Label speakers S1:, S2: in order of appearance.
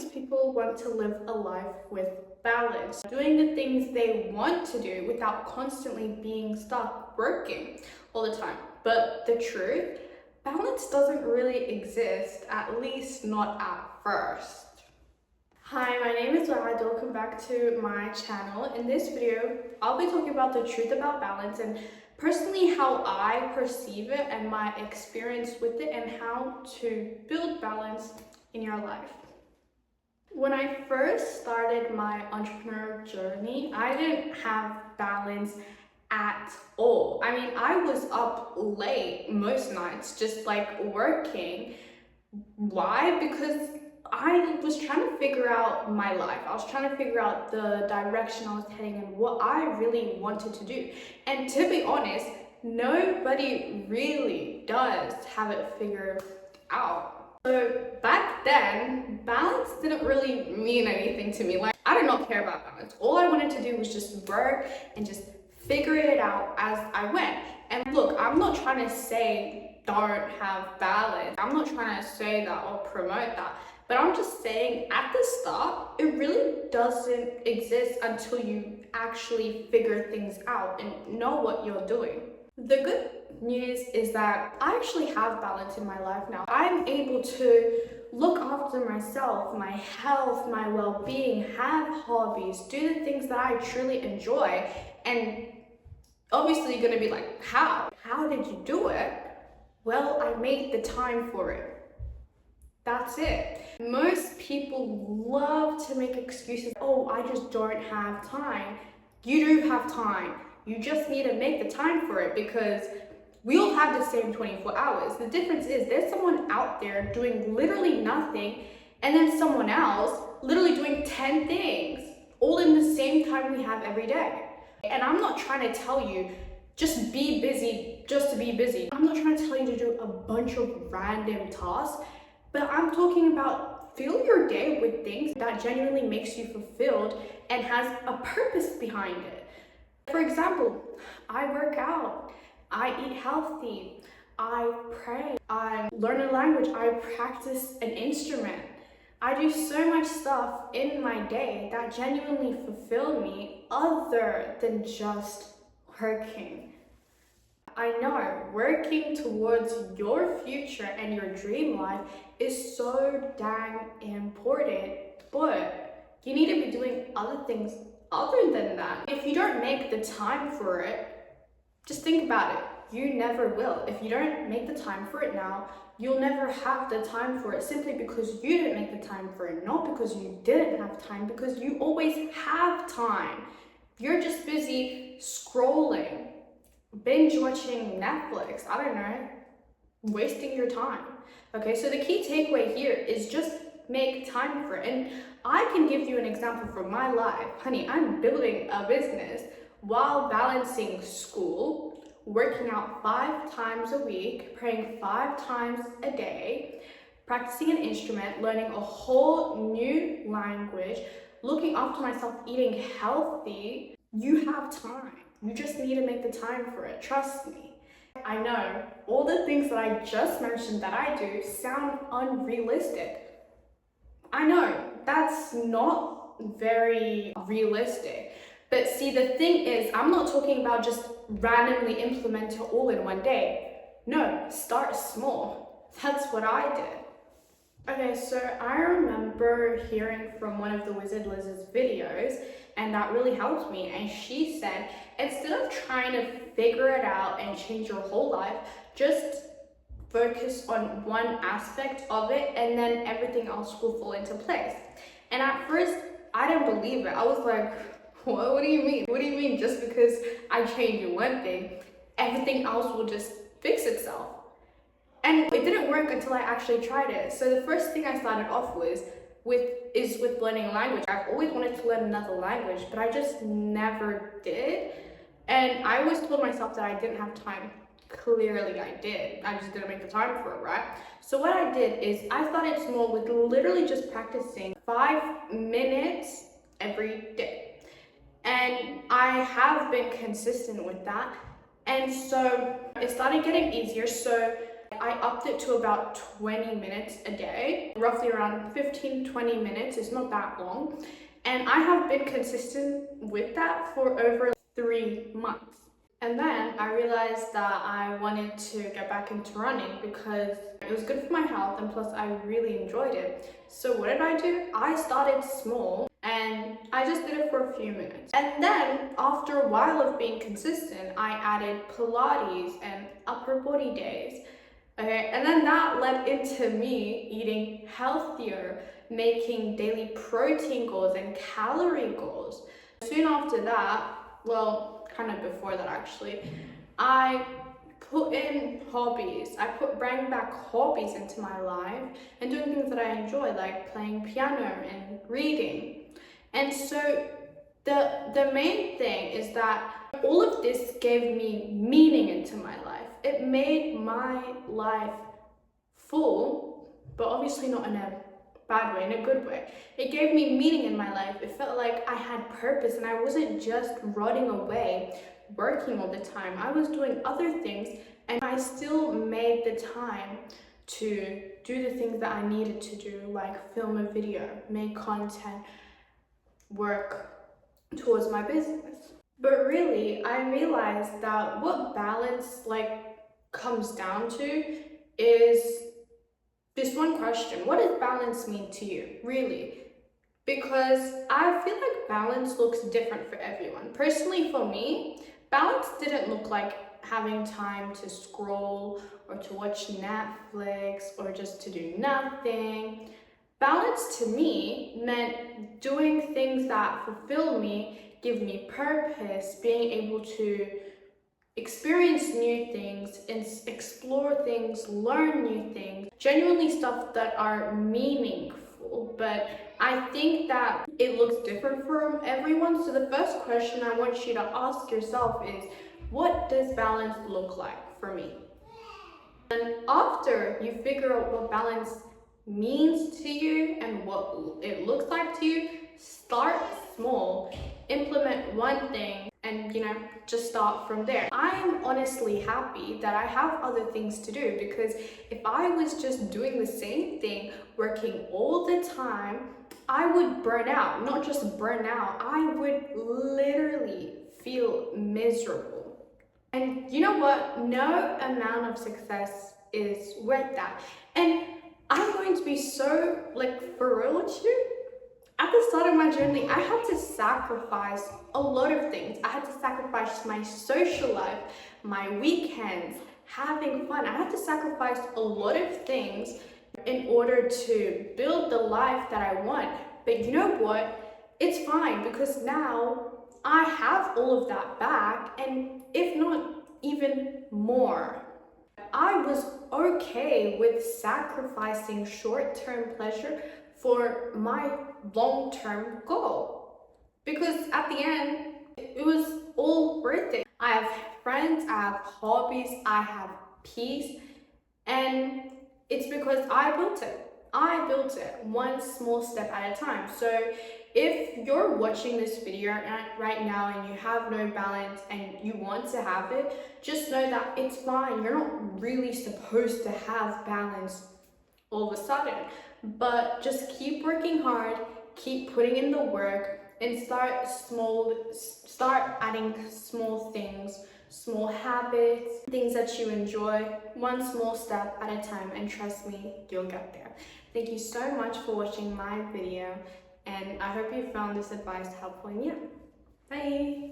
S1: Most people want to live a life with balance, doing the things they want to do without constantly being stuck working all the time. But the truth, balance doesn't really exist, at least not at first. Hi, my name is Waad. Welcome back to my channel. In this video, I'll be talking about the truth about balance and personally how I perceive it and my experience with it and how to build balance in your life. When I first started my entrepreneurial journey, I didn't have balance at all. I mean, I was up late most nights, just like working. Why? Because I was trying to figure out my life. I was trying to figure out the direction I was heading and what I really wanted to do. And to be honest, nobody really does have it figured out. So back then, balance didn't really mean anything to me. Like, I did not care about balance. All I wanted to do was just work and just figure it out as I went. And look, I'm not trying to say don't have balance. I'm not trying to say that or promote that. But I'm just saying at the start, it really doesn't exist until you actually figure things out and know what you're doing. The good news is that I actually have balance in my life now. I'm able to look after myself, my health, my well-being, have hobbies, do the things that I truly enjoy. And obviously you're gonna be like, how? How did you do it? Well, I made the time for it. That's it. Most people love to make excuses. Oh, I just don't have time. You do have time. You just need to make the time for it because we all have the same 24 hours. The difference is there's someone out there doing literally nothing and then someone else literally doing 10 things all in the same time we have every day. And I'm not trying to tell you just be busy just to be busy. I'm not trying to tell you to do a bunch of random tasks, but I'm talking about fill your day with things that genuinely makes you fulfilled and has a purpose behind it. For example, I work out, I eat healthy, I pray, I learn a language, I practice an instrument. I do so much stuff in my day that genuinely fulfill me other than just working. I know working towards your future and your dream life is so dang important, but you need to be doing other things other than that. If you don't make the time for it, just think about it. You never will. If you don't make the time for it now, you'll never have the time for it simply because you didn't make the time for it, not because you didn't have time, because you always have time. You're just busy scrolling, binge watching Netflix, I don't know, wasting your time. Okay, so the key takeaway here is just make time for it. And I can give you an example from my life. Honey, I'm building a business while balancing school, working out 5 times a week, praying 5 times a day, practicing an instrument, learning a whole new language, looking after myself, eating healthy. You have time. You just need to make the time for it. Trust me. I know all the things that I just mentioned that I do sound unrealistic. I know that's not very realistic. But see, the thing is, I'm not talking about just randomly implement it all in one day. No, start small. That's what I did. Okay, so I remember hearing from one of the Wizard Liz's videos, and that really helped me. And she said, instead of trying to figure it out and change your whole life, just focus on one aspect of it and then everything else will fall into place. And at first, I didn't believe it. I was like, what do you mean? What do you mean just because I change one thing, everything else will just fix itself? And it didn't work until I actually tried it. So the first thing I started off with learning a language. I've always wanted to learn another language, but I just never did. And I always told myself that I didn't have time. Clearly I did. I just didn't make the time for it, right? So what I did is I started small with literally just practicing 5 minutes every day. And I have been consistent with that. And so it started getting easier. So I upped it to about 20 minutes a day, roughly around 15-20 minutes. It's not that long. And I have been consistent with that for over 3 months. And then I realized that I wanted to get back into running because it was good for my health, and plus I really enjoyed it. So what did I do? I started small and I just did it for a few minutes. And then after a while of being consistent, I added Pilates and upper body days. Okay, and then that led into me eating healthier, making daily protein goals and calorie goals. Soon after that, well, kind of before that actually, I put in hobbies. I bring back hobbies into my life and doing things that I enjoy, like playing piano and reading. And so the main thing is that all of this gave me meaning into my life. It made my life full, but obviously not in a bad way, in a good way. It gave me meaning in my life. It felt like I had purpose and I wasn't just rotting away, working all the time. I was doing other things and I still made the time to do the things that I needed to do, like film a video, make content, work towards my business. But really, I realized that what balance comes down to is this one question: what does balance mean to you, really? Because I feel like balance looks different for everyone. Personally, for me, balance didn't look like having time to scroll or to watch Netflix or just to do nothing. Balance to me meant doing things that fulfill me, give me purpose, being able to experience new things, explore things, learn new things, genuinely stuff that are meaningful. But I think that it looks different for everyone. So the first question I want you to ask yourself is, what does balance look like for me? And after you figure out what balance means to you and what it looks like to you, start small, implement one thing, and just start from there. I'm honestly happy that I have other things to do, because if I was just doing the same thing, working all the time, I would burn out. Not just burn out, I would literally feel miserable. And you know what? No amount of success is worth that. And I'm going to be so for real with you. At the start of my journey, I had to sacrifice a lot of things. I had to sacrifice my social life, my weekends, having fun. I had to sacrifice a lot of things in order to build the life that I want. But you know what? It's fine, because now I have all of that back, and if not even more. I was okay with sacrificing short-term pleasure for my long-term goal, because at the end it was all worth it. I have friends, I have hobbies, I have peace, and it's because I built it. I built it one small step at a time. So if you're watching this video right now and you have no balance and you want to have it, just know that it's fine. You're not really supposed to have balance all of a sudden, but just keep working hard, keep putting in the work, and start adding small things, small habits, things that you enjoy, one small step at a time, and trust me, you'll get there. Thank you so much for watching my video, and I hope you found this advice helpful. And yeah, bye!